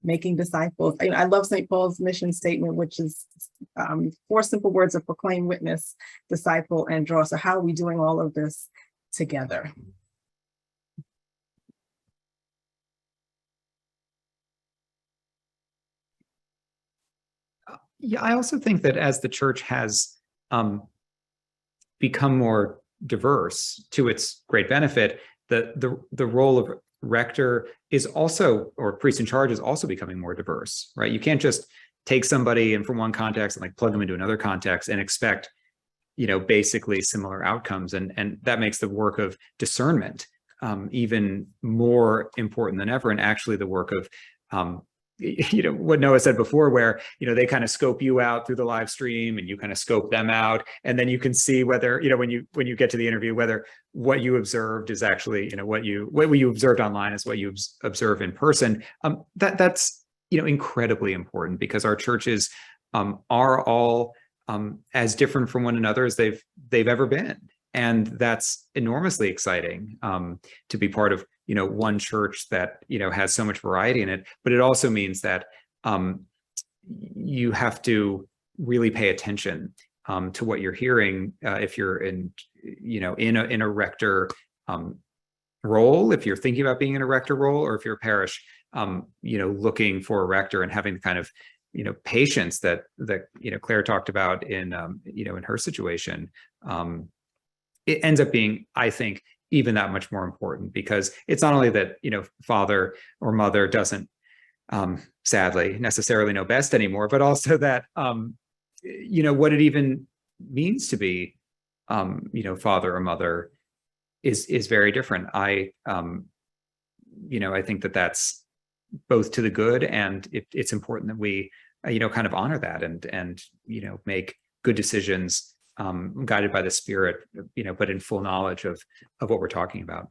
making disciples. I love St. Paul's mission statement, which is 4 simple words of proclaim, witness, disciple, and draw. So how are we doing all of this together? Yeah, I also think that as the church has become more diverse, to its great benefit, the role of rector is also, or priest in charge is also becoming more diverse, right? You can't just take somebody and from one context and plug them into another context and expect basically similar outcomes. And that makes the work of discernment even more important than ever. And actually the work of, what Noah said before, where, they kind of scope you out through the live stream and you kind of scope them out. And then you can see whether, when you get to the interview, whether what you observed is actually, what you observed online is what you observe in person. That's, incredibly important, because our churches are all as different from one another as they've ever been. And that's enormously exciting to be part of, one church that, has so much variety in it. But it also means that you have to really pay attention to what you're hearing if you're in a rector role, if you're thinking about being in a rector role, or if you're a parish, looking for a rector and having the kind of, patience that Claire talked about in her situation. It ends up being, I think, even that much more important, because it's not only that, father or mother doesn't sadly necessarily know best anymore, but also that, what it even means to be, father or mother is very different. I think that that's both to the good, and it's important that we, kind of honor that and make good decisions guided by the Spirit, but in full knowledge of what we're talking about.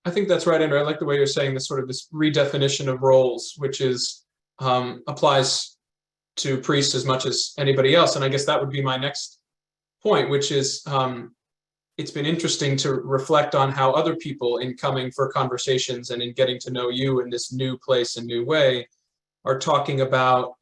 I think that's right, Andrew. I like the way you're saying this redefinition of roles, which is applies to priests as much as anybody else. And I guess that would be my next point, which is it's been interesting to reflect on how other people, in coming for conversations and in getting to know you in this new place and new way, are talking about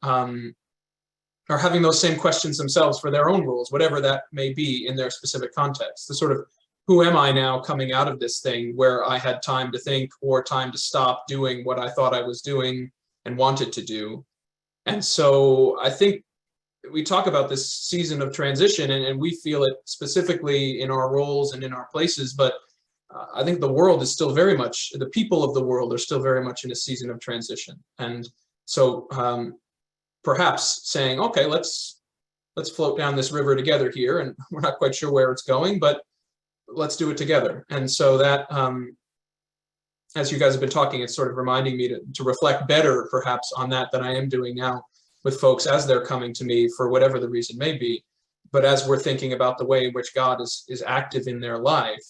are having those same questions themselves for their own roles, whatever that may be in their specific context. The sort of, who am I now coming out of this thing where I had time to think or time to stop doing what I thought I was doing and wanted to do? And so I think we talk about this season of transition, and we feel it specifically in our roles and in our places, but I think the world is still very much, the people of the world are still very much in a season of transition. And so perhaps saying, okay, let's float down this river together here, and we're not quite sure where it's going, but let's do it together. And so that, as you guys have been talking, it's sort of reminding me to reflect better perhaps on that than I am doing now with folks as they're coming to me for whatever the reason may be. But as we're thinking about the way in which God is active in their life,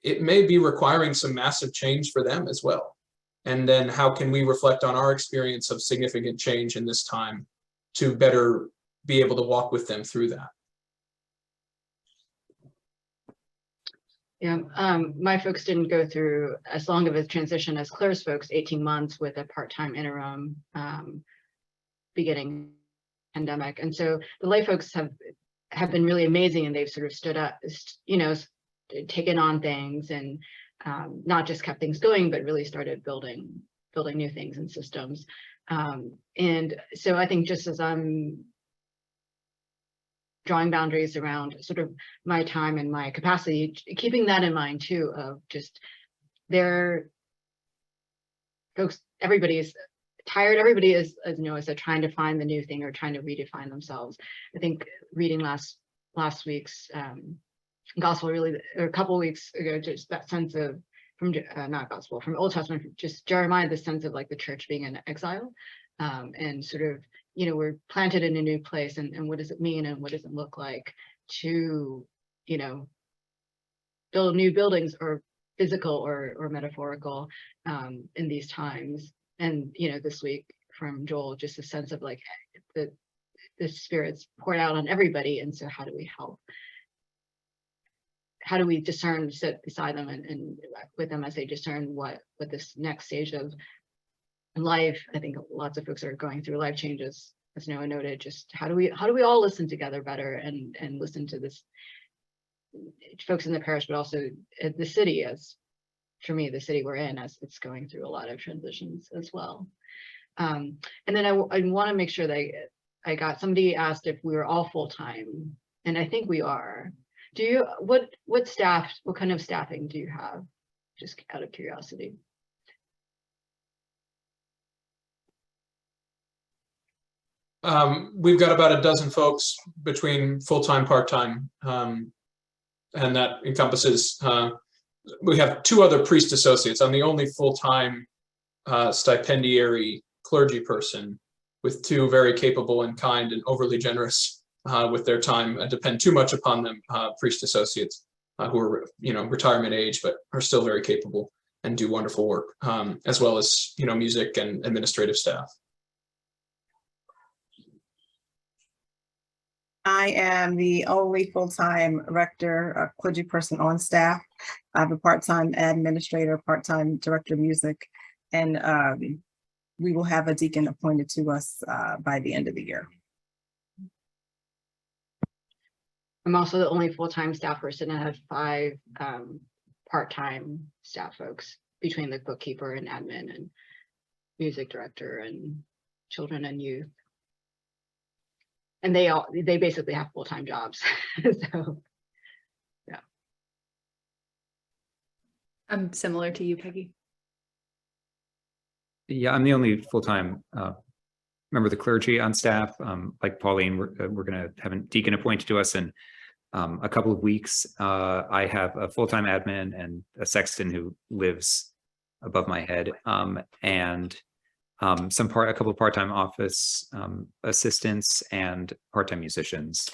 it may be requiring some massive change for them as well. And then how can we reflect on our experience of significant change in this time to better be able to walk with them through that? Yeah, my folks didn't go through as long of a transition as Claire's folks, 18 months with a part-time interim beginning pandemic. And so the lay folks have been really amazing, and they've sort of stood up, taken on things, and not just kept things going, but really started building new things and systems. And so I think, just as I'm drawing boundaries around sort of my time and my capacity, keeping that in mind too, of just folks, everybody is tired. Everybody is, as Noah said, trying to find the new thing or trying to redefine themselves. I think reading last week's gospel, really, or a couple of weeks ago, just that sense of, from Old Testament, just Jeremiah, the sense of like the church being in exile, and sort of, we're planted in a new place, and what does it mean, and what does it look like to, build new buildings, or physical or metaphorical, in these times. And this week from Joel, just a sense of like the Spirit's poured out on everybody, and so how do we help? How do we discern, sit beside them and with them as they discern what this next stage of life? I think lots of folks are going through life changes, as Noah noted. Just how do we all listen together better and listen to this folks in the parish, but also the city, as for me, the city we're in, as it's going through a lot of transitions as well. And then I want to make sure that I got, somebody asked if we were all full-time, and I think we are. Do you, what kind of staffing do you have? Just out of curiosity. We've got about a dozen folks between full-time, part-time, and that encompasses, we have 2 other priest associates. I'm the only full-time stipendiary clergy person, with 2 very capable and kind and overly generous with their time. Depend too much upon them, priest associates who are, retirement age, but are still very capable and do wonderful work, as well as, music and administrative staff. I am the only full-time rector, clergy person on staff. I have a part-time administrator, part-time director of music, and we will have a deacon appointed to us by the end of the year. I'm also the only full-time staff person. I have 5 part-time staff folks between the bookkeeper and admin and music director and children and youth. And they basically have full-time jobs. So yeah. I'm similar to you, Peggy. Yeah, I'm the only full-time member of the clergy on staff. Like Pauline, we're going to have a deacon appointed to us in a couple of weeks. I have a full-time admin and a sexton who lives above my head, and a couple of part-time office assistants and part-time musicians.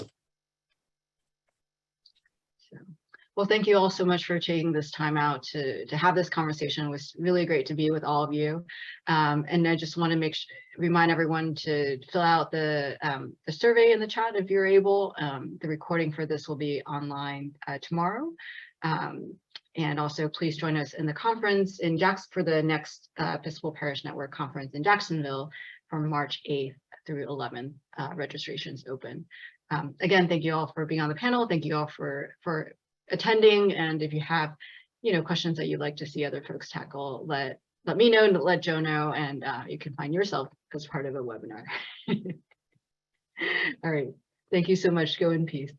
Well, thank you all so much for taking this time out to have this conversation. It was really great to be with all of you. And I just want to remind everyone to fill out the survey in the chat if you're able. The recording for this will be online tomorrow. And also please join us in the conference in for the next Episcopal Parish Network conference in Jacksonville from March 8th through 11th. Registration's open. Again, thank you all for being on the panel. Thank you all for attending, and if you have questions that you'd like to see other folks tackle, let me know and let Joe know, and you can find yourself as part of a webinar. All right, thank you so much. Go in peace.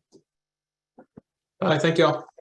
Bye. Thank you all.